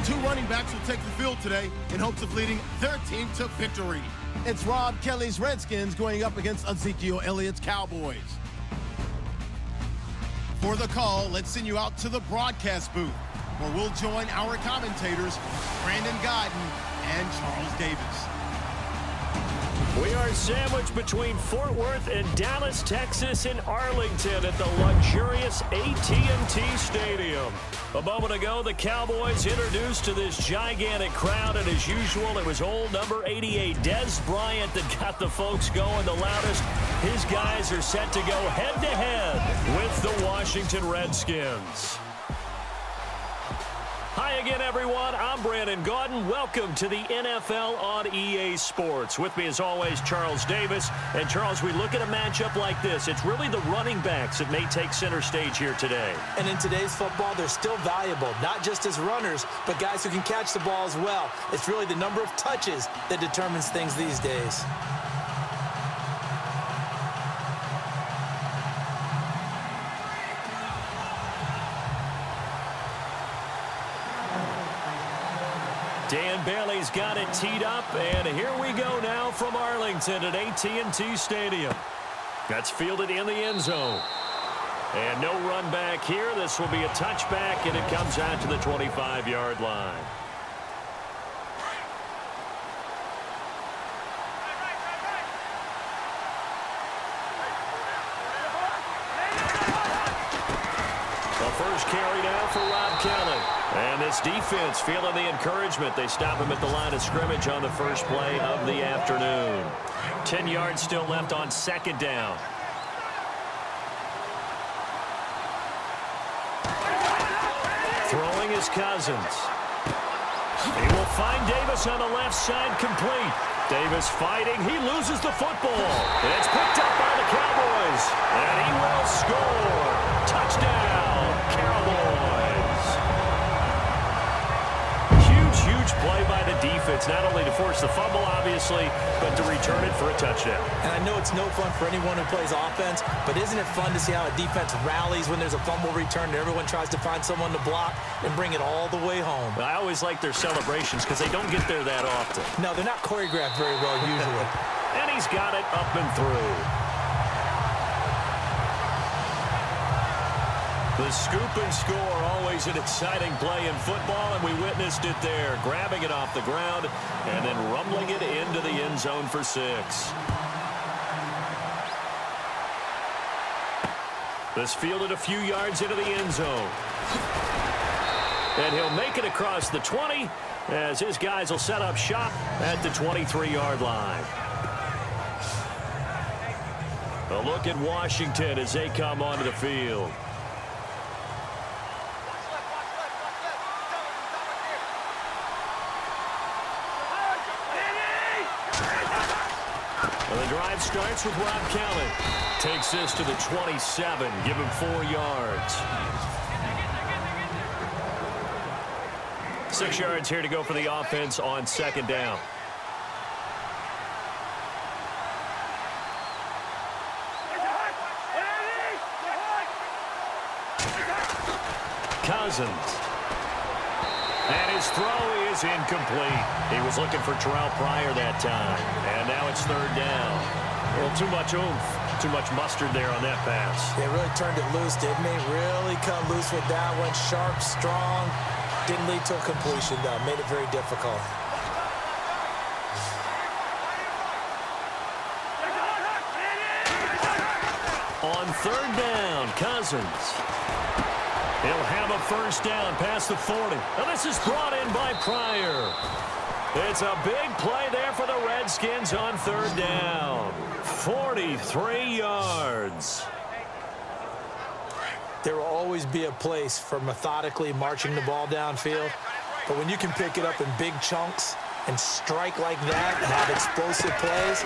Two running backs will take the field today in hopes of leading their team to victory. It's Rob Kelly's Redskins going up against Ezekiel Elliott's Cowboys. For the call, let's send you out to the broadcast booth, where we'll join our commentators, Brandon Godden and Charles Davis. We are sandwiched between Fort Worth and Dallas, Texas, in Arlington at the luxurious AT&T Stadium. A moment ago, the Cowboys introduced to this gigantic crowd, and as usual, it was old number 88, Dez Bryant, that got the folks going the loudest. His guys are set to go head-to-head with the Washington Redskins. Hi again, everyone. I'm Brandon Gaudin. Welcome to the NFL on EA Sports. With me, as always, Charles Davis. And, Charles, we look at a matchup like this. It's really the running backs that may take center stage here today. And in today's football, they're still valuable, not just as runners, but guys who can catch the ball as well. It's really the number of touches that determines things these days. Dan Bailey's got it teed up, and here we go now from Arlington at AT&T Stadium. That's fielded in the end zone. And no run back here. This will be a touchback, and it comes out to the 25-yard line. The first carry now for Rob Kelly. And this defense feeling the encouragement. They stop him at the line of scrimmage on the first play of the afternoon. 10 yards still left on second down. Throwing is Cousins. He will find Davis on the left side, complete. Davis fighting. He loses the football. It's picked up by the Cowboys. And he will score. Touchdown, Cowboys. Huge play by the defense, not only to force the fumble, obviously, but to return it for a touchdown. And I know it's no fun for anyone who plays offense, but isn't it fun to see how a defense rallies when there's a fumble return and everyone tries to find someone to block and bring it all the way home? I always like their celebrations because they don't get there that often. No, they're not choreographed very well usually. And he's got it up and through. The scoop and score, always an exciting play in football, and we witnessed it there, grabbing it off the ground and then rumbling it into the end zone for 6. This fielded a few yards into the end zone. And he'll make it across the 20 as his guys will set up shop at the 23-yard line. A look at Washington as they come onto the field. Well, the drive starts with Rob Kelly. Takes this to the 27. Give him 4 yards. 6 yards here to go for the offense on second down. Cousins. And his throw is incomplete. He was looking for Terrell Pryor that time. And now it's third down. A little too much oomph, too much mustard there on that pass. They really turned it loose, didn't they? Really come loose with that one. Sharp, strong. Didn't lead to a completion, though. Made it very difficult. On third down, Cousins. He'll have a first down past the 40. Now this is brought in by Pryor. It's a big play there for the Redskins on third down. 43 yards. There will always be a place for methodically marching the ball downfield. But when you can pick it up in big chunks and strike like that and have explosive plays,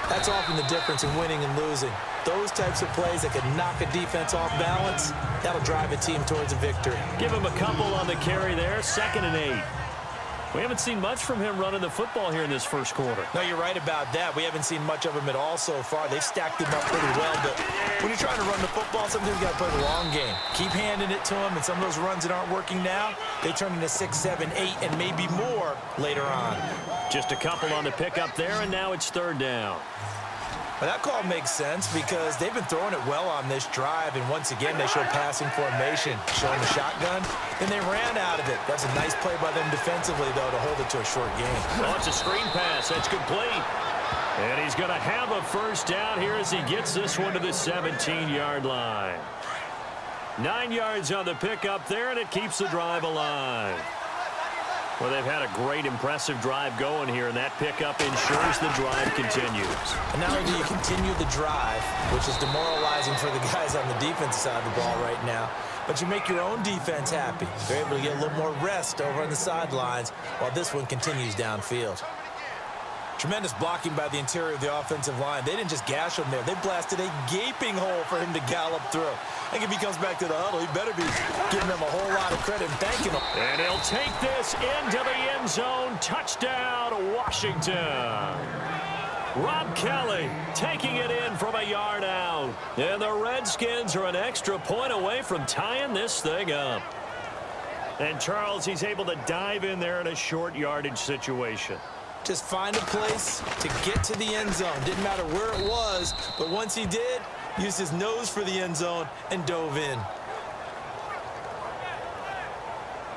that's often the difference in winning and losing. Those types of plays that can knock a defense off balance, that'll drive a team towards a victory. Give him a couple on the carry there. 2nd and 8. We haven't seen much from him running the football here in this first quarter. No, you're right about that. We haven't seen much of him at all so far. They've stacked him up pretty well, but when you're trying to run the football, sometimes you got to play the long game. Keep handing it to him, and some of those runs that aren't working now, they turn into 6, 7, 8, and maybe more later on. Just a couple on the pickup there, and now it's third down. Well, that call makes sense because they've been throwing it well on this drive, and once again, they show passing formation, showing the shotgun, and they ran out of it. That's a nice play by them defensively, though, to hold it to a short game. Oh, it's a screen pass. That's complete. And he's going to have a first down here as he gets this one to the 17-yard line. 9 yards on the pickup there, and it keeps the drive alive. Well, they've had a great, impressive drive going here, and that pickup ensures the drive continues. And not only do you continue the drive, which is demoralizing for the guys on the defensive side of the ball right now, but you make your own defense happy. They're able to get a little more rest over on the sidelines while this one continues downfield. Tremendous blocking by the interior of the offensive line. They didn't just gash him there. They blasted a gaping hole for him to gallop through. I think if he comes back to the huddle, he better be giving them a whole lot of credit and thanking them. And he'll take this into the end zone. Touchdown, Washington. Rob Kelly taking it in from a yard out. And the Redskins are an extra point away from tying this thing up. And Charles, he's able to dive in there in a short yardage situation. Just find a place to get to the end zone. Didn't matter where it was, but once he did, used his nose for the end zone and dove in.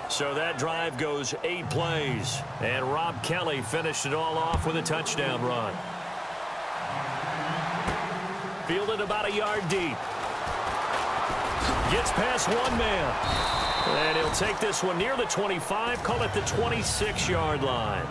So that drive goes 8 plays, and Rob Kelly finished it all off with a touchdown run. Fielded about a yard deep. Gets past one man. And he'll take this one near the 25, call it the 26-yard line.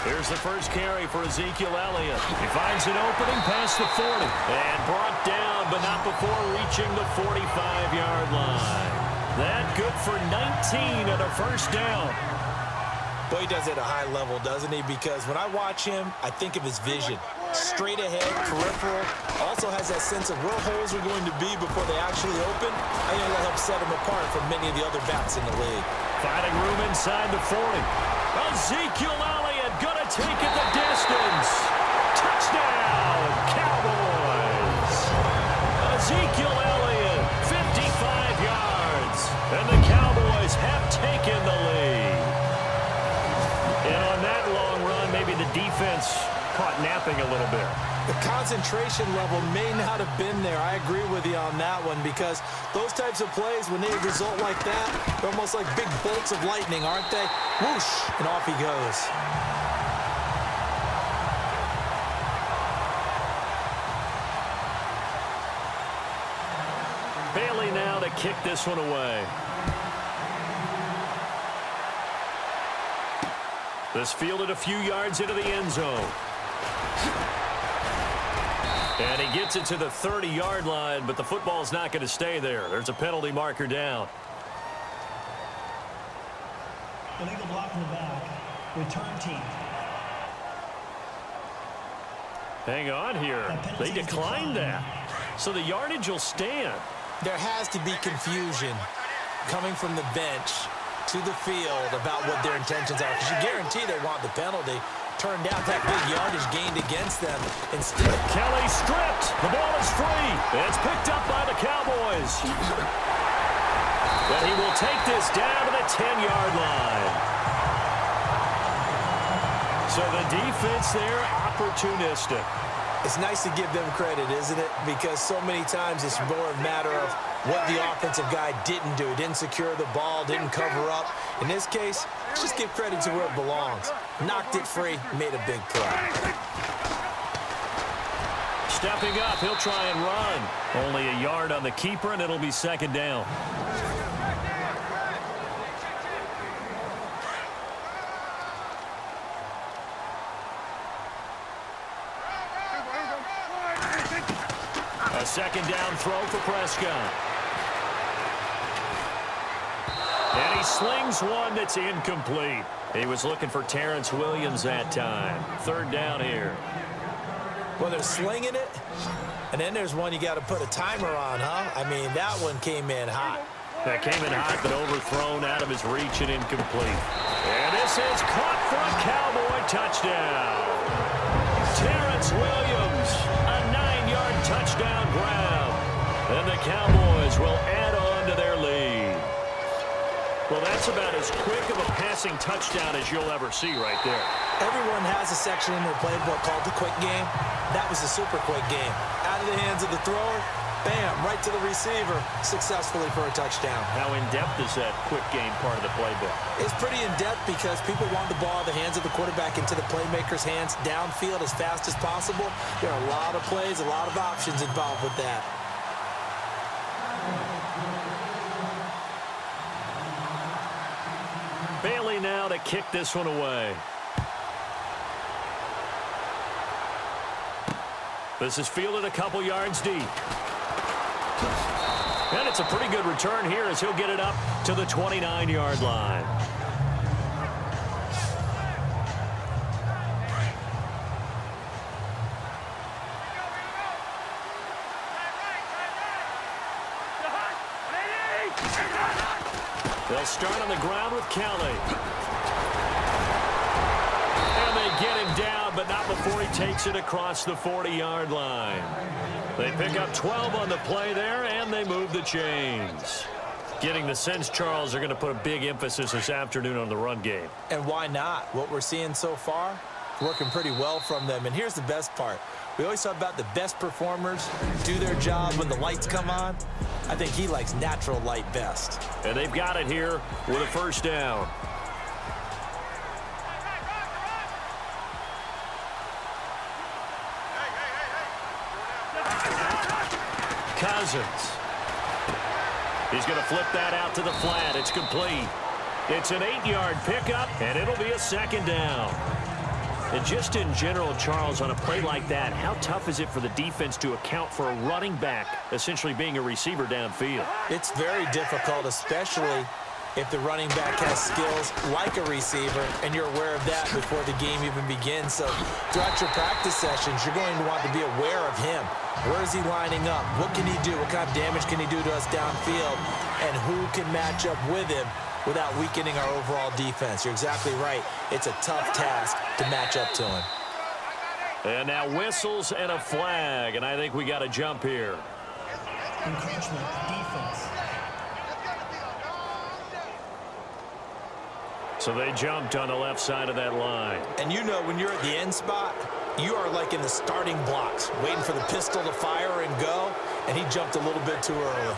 Here's the first carry for Ezekiel Elliott. He finds an opening past the 40 and brought down, but not before reaching the 45-yard line. That good for 19 and a first down. Boy, he does it at a high level, doesn't he? Because when I watch him, I think of his vision. Straight ahead, peripheral. Also has that sense of where holes are going to be before they actually open. I think that'll help set him apart from many of the other backs in the league. Finding room inside the 40. Ezekiel Elliott gonna take it the distance. Touchdown, Cowboys. Ezekiel Elliott, 55 yards. And the Cowboys have taken the lead. And on that long run, maybe the defense caught napping a little bit. The concentration level may not have been there. I agree with you on that one because those types of plays, when they result like that, they're almost like big bolts of lightning, aren't they? Whoosh, and off he goes. Bailey now to kick this one away. This fielded a few yards into the end zone. And he gets it to the 30-yard line, but the football's not going to stay there. There's a penalty marker down. Illegal block in the back. Return team. Hang on here. They declined that. So the yardage will stand. There has to be confusion coming from the bench to the field about what their intentions are, because you guarantee they want the penalty. Turned out that big yardage gained against them. Instead, Kelly stripped. The ball is free. It's picked up by the Cowboys. But he will take this down to the 10-yard line. So the defense there, opportunistic. It's nice to give them credit, isn't it? Because so many times it's more a matter of what the offensive guy didn't do. Didn't secure the ball, didn't cover up. In this case, just give credit to where it belongs. Knocked it free, made a big play. Stepping up, he'll try and run. Only a yard on the keeper, and it'll be second down. A second down throw for Prescott. And he slings one that's incomplete. He was looking for Terrence Williams that time. Third down here. Well, they're slinging it, and then there's one you got to put a timer on, huh? I mean, that one came in hot. That came in hot, but overthrown out of his reach and incomplete. And this is caught for a Cowboy touchdown. Terrence Williams, a 9-yard touchdown grab. And the Cowboys will add on to their lead. Well, that's about as quick of a passing touchdown as you'll ever see right there. Everyone has a section in their playbook called the quick game. That was a super quick game. Out of the hands of the thrower, bam, right to the receiver, successfully for a touchdown. How in-depth is that quick game part of the playbook? It's pretty in-depth because people want the ball out of the hands of the quarterback into the playmaker's hands downfield as fast as possible. There are a lot of plays, a lot of options involved with that. Bailey now to kick this one away. This is fielded a couple yards deep. And it's a pretty good return here as he'll get it up to the 29-yard line. They'll start on the ground with Kelly. And they get him down, but not before he takes it across the 40-yard line. They pick up 12 on the play there, and they move the chains. Getting the sense, Charles, are going to put a big emphasis this afternoon on the run game. And why not? What we're seeing so far, working pretty well from them. And here's the best part. We always talk about the best performers do their job when the lights come on. I think he likes natural light best. And they've got it here with a first down. Cousins. He's going to flip that out to the flat. It's complete. It's an 8-yard pickup, and it'll be a second down. And just in general, Charles, on a play like that, how tough is it for the defense to account for a running back essentially being a receiver downfield? It's very difficult, especially if the running back has skills like a receiver, and you're aware of that before the game even begins. So throughout your practice sessions, you're going to want to be aware of him. Where is he lining up? What can he do? What kind of damage can he do to us downfield? And who can match up with him without weakening our overall defense? You're exactly right. It's a tough task to match up to him. And now whistles and a flag, and I think we got a jump here. Encroachment, defense. So they jumped on the left side of that line. And you know when you're at the end spot, you are like in the starting blocks, waiting for the pistol to fire and go, and he jumped a little bit too early.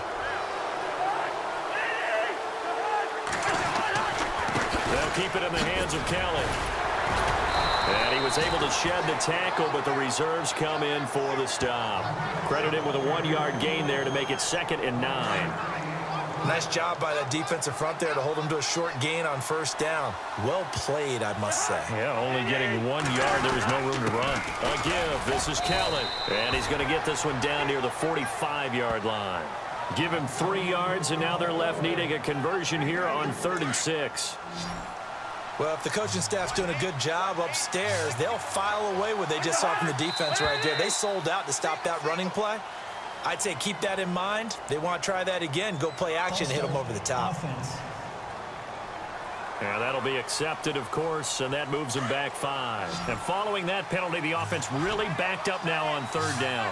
They'll keep it in the hands of Kelly. And he was able to shed the tackle, but the reserves come in for the stop. Credit him with a 1-yard gain there to make it 2nd and 9. Nice job by that defensive front there to hold him to a short gain on first down. Well played, I must say. Yeah, only getting 1 yard. There was no room to run. A give. This is Kelly. And he's going to get this one down near the 45-yard line. Give him 3 yards, and now they're left needing a conversion here on 3rd and 6. Well, if the coaching staff's doing a good job upstairs, they'll file away what they just saw from the defense right there. They sold out to stop that running play. I'd say keep that in mind. They want to try that again. Go play action, hit them over the top. Offense. And that'll be accepted, of course, and that moves them back 5. And following that penalty, the offense really backed up now on 3rd down.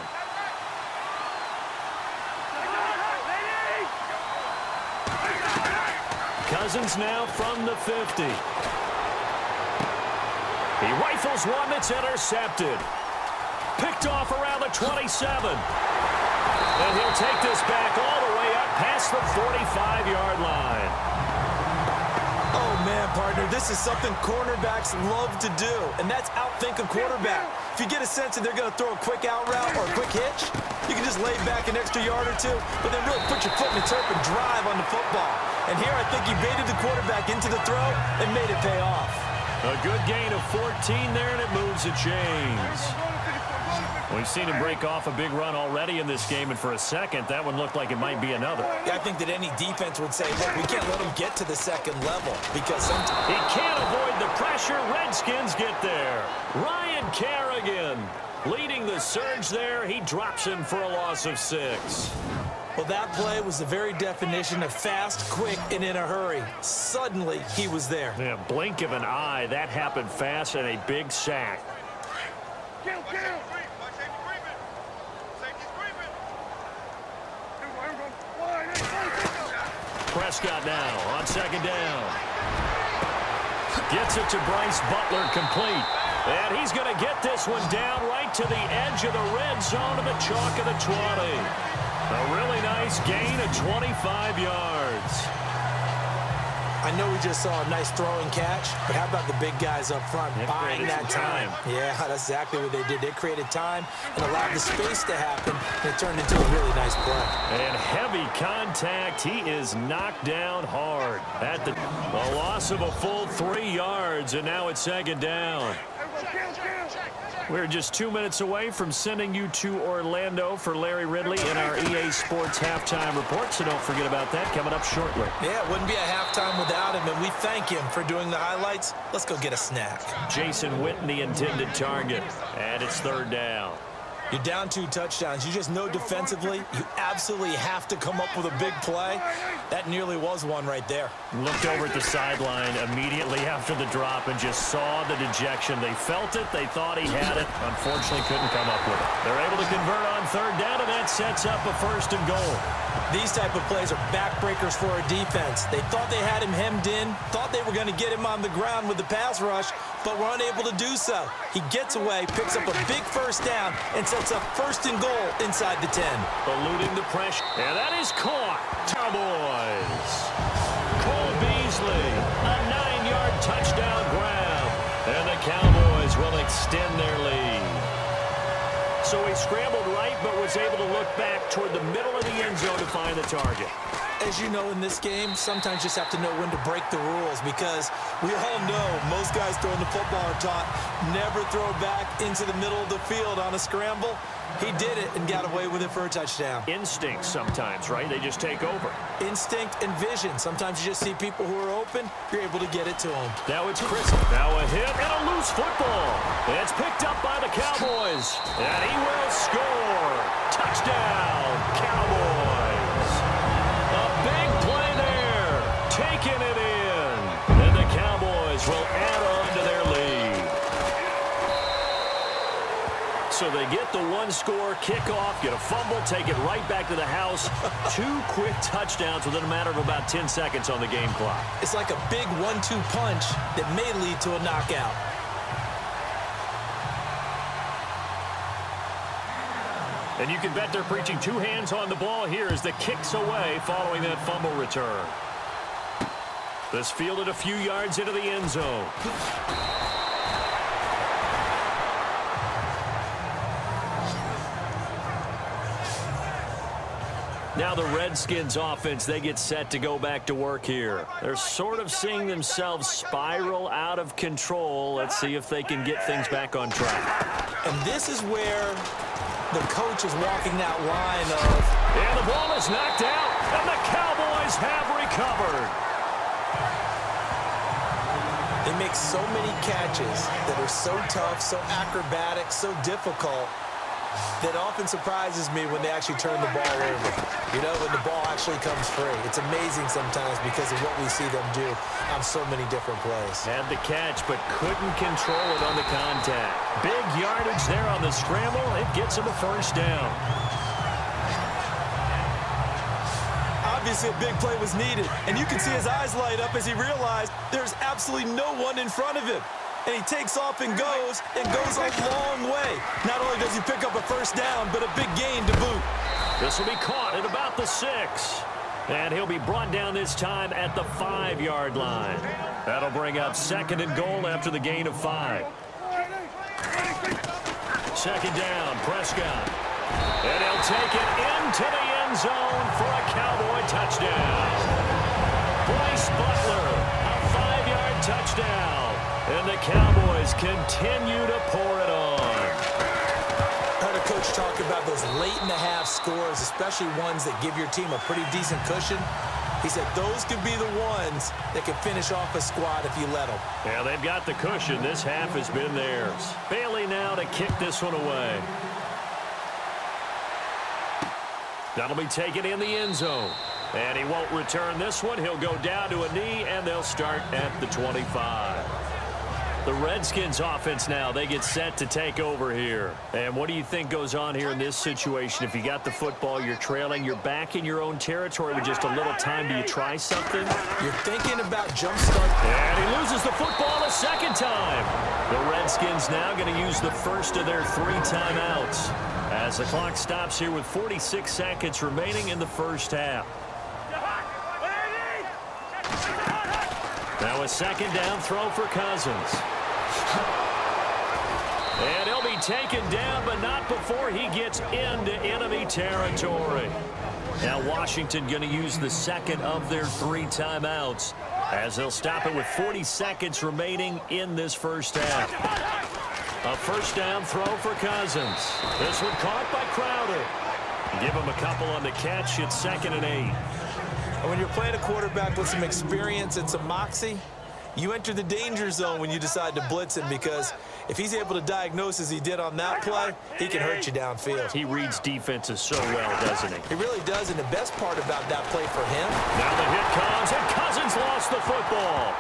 Cousins now from the 50. He rifles one that's intercepted. Picked off around the 27. And he'll take this back all the way up past the 45-yard line. Oh, man, partner, this is something cornerbacks love to do, and that's outthink a quarterback. If you get a sense that they're going to throw a quick out route or a quick hitch, you can just lay back an extra yard or two, but then really put your foot in the turf and drive on the football. And here I think he baited the quarterback into the throw and made it pay off. A good gain of 14 there, and it moves the chains. We've seen him break off a big run already in this game, and for a second, that one looked like it might be another. Yeah, I think that any defense would say, look, we can't let him get to the second level because sometimes he can't avoid the pressure. Redskins get there. Ryan Kerrigan leading the surge there. He drops him for a loss of 6. Well, that play was the very definition of fast, quick, and in a hurry. Suddenly, he was there. Yeah, blink of an eye. That happened fast and a big sack. Prescott now on second down. Gets it to Bryce Butler, complete. And he's going to get this one down right to the edge of the red zone to the chalk of the 20. A really nice gain of 25 yards. I know we just saw a nice throwing catch, but how about the big guys up front buying that time? Yeah, that's exactly what they did. They created time and allowed the space to happen, and it turned into a really nice play. And heavy contact. He is knocked down hard. At the loss of a full 3 yards, and now it's second down. We're just 2 minutes away from sending you to Orlando for Larry Ridley in our EA Sports Halftime Report, so don't forget about that coming up shortly. Yeah, it wouldn't be a halftime without him, and we thank him for doing the highlights. Let's go get a snack. Jason Witten, the intended target, and it's third down. You're down 2 touchdowns. You just know defensively you absolutely have to come up with a big play. That nearly was one right there. Looked over at the sideline immediately after the drop and just saw the dejection. They felt it. They thought he had it. Unfortunately, couldn't come up with it. They're able to convert on third down, and that sets up a 1st and goal. These type of plays are backbreakers for a defense. They thought they had him hemmed in, thought they were going to get him on the ground with the pass rush, but were unable to do so. He gets away, picks up a big 1st down, and sets up 1st and goal inside the 10. Eluding the pressure, and that is caught. Cowboys. Cole Beasley, a 9-yard touchdown grab, and the Cowboys will extend their lead. So he scrambled right, but was able to look back toward the middle of the end zone to find the target. As you know, in this game, sometimes you just have to know when to break the rules because we all know most guys throwing the football are taught never throw back into the middle of the field on a scramble. He did it and got away with it for a touchdown. Instinct sometimes, right? They just take over. Instinct and vision. Sometimes you just see people who are open, you're able to get it to them. Now it's Chris. Now a hit and a loose football. It's picked up by the Cowboys. And he will score. Touchdown, Cowboys. A big play there. Taking it in. And the Cowboys will add on to their lead. So they get the 1-score kickoff, get a fumble, take it right back to the house. 2 quick touchdowns within a matter of about 10 seconds on the game clock. It's like a big 1-2 punch that may lead to a knockout. And you can bet they're preaching 2 hands on the ball here as the kick's away following that fumble return. This fielded a few yards into the end zone. Now the Redskins offense, they get set to go back to work here. They're sort of seeing themselves spiral out of control. Let's see if they can get things back on track. And this is where the coach is walking that line of... And the ball is knocked out, and the Cowboys have recovered. They make so many catches that are so tough, so acrobatic, so difficult, that often surprises me when they actually turn the ball over. You know, when the ball actually comes free. It's amazing sometimes because of what we see them do on so many different plays. Had the catch, but couldn't control it on the contact. Big yardage there on the scramble. It gets him a 1st down. Obviously, a big play was needed, and you can see his eyes light up as he realized there's absolutely no one in front of him. And he takes off and goes a long way. Not only does he pick up a 1st down, but a big gain to boot. This will be caught at about the 6. And he'll be brought down this time at the 5-yard line. That'll bring up 2nd and goal after the gain of 5. 2nd down, Prescott. And he'll take it into the end zone for a Cowboy touchdown. Bryce Butler, a 5-yard touchdown. And the Cowboys continue to pour it on. I heard a coach talk about those late-in-the-half scores, especially ones that give your team a pretty decent cushion. He said those could be the ones that can finish off a squad if you let them. Yeah, they've got the cushion. This half has been theirs. Bailey now to kick this one away. That'll be taken in the end zone. And he won't return this one. He'll go down to a knee, and they'll start at the 25. The Redskins offense now, they get set to take over here. And what do you think goes on here in this situation? If you got the football, you're trailing, you're back in your own territory with just a little time. Do you try something? You're thinking about jump start. And he loses the football a second time. The Redskins now going to use the first of their 3 timeouts as the clock stops here with 46 seconds remaining in the first half. Now a second down throw for Cousins. And he'll be taken down, but not before he gets into enemy territory. Now Washington going to use the second of their 3 timeouts as they'll stop it with 40 seconds remaining in this first half. A first down throw for Cousins. This one caught by Crowder. Give him a couple on the catch. It's 2nd and 8. When you're playing a quarterback with some experience and some moxie, you enter the danger zone when you decide to blitz him, because if he's able to diagnose as he did on that play, he can hurt you downfield. He reads defenses so well, doesn't he? He really does, and the best part about that play for him. Now the hit comes, and Cousins lost the football.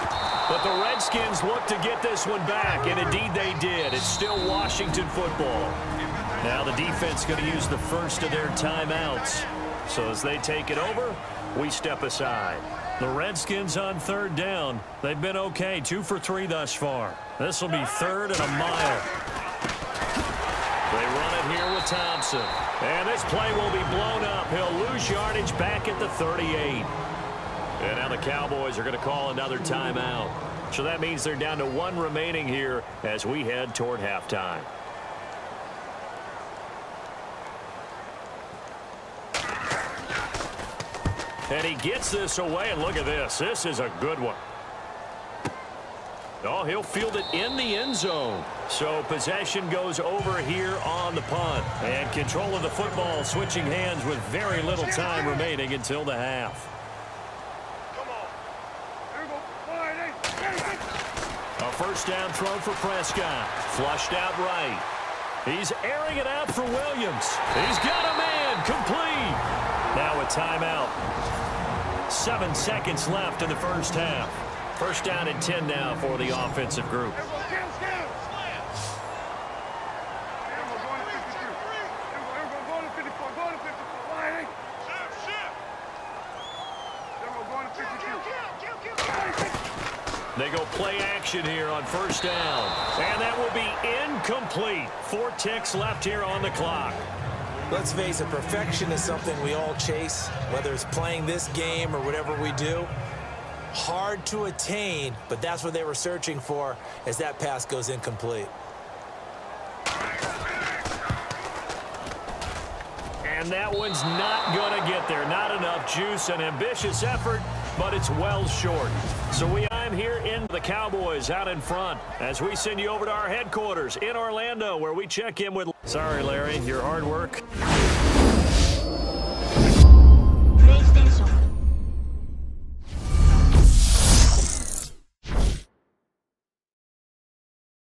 But the Redskins look to get this one back, and indeed they did. It's still Washington football. Now the defense going to use the first of their timeouts. So as they take it over, we step aside. The Redskins on 3rd down. They've been okay, 2 for 3 thus far. This will be 3rd and a mile. They run it here with Thompson. And this play will be blown up. He'll lose yardage back at the 38. And now the Cowboys are going to call another timeout. So that means they're down to 1 remaining here as we head toward halftime. And he gets this away, and look at this. This is a good one. Oh, he'll field it in the end zone. So possession goes over here on the punt. And control of the football switching hands with very little time remaining until the half. A first down throw for Prescott. Flushed out right. He's airing it out for Williams. He's got a man. Complete. Now a timeout. 7 seconds left in the first half. First down and 10 now for the offensive group. They go play action here on first down. And that will be incomplete. 4 ticks left here on the clock. Let's face it, perfection is something we all chase, whether it's playing this game or whatever we do. Hard to attain, but that's what they were searching for as that pass goes incomplete. And that one's not going to get there. Not enough juice. An ambitious effort, but it's well short. So I'm here in the Cowboys out in front as we send you over to our headquarters in Orlando, where we check in with... Sorry, Larry, your hard work. PlayStation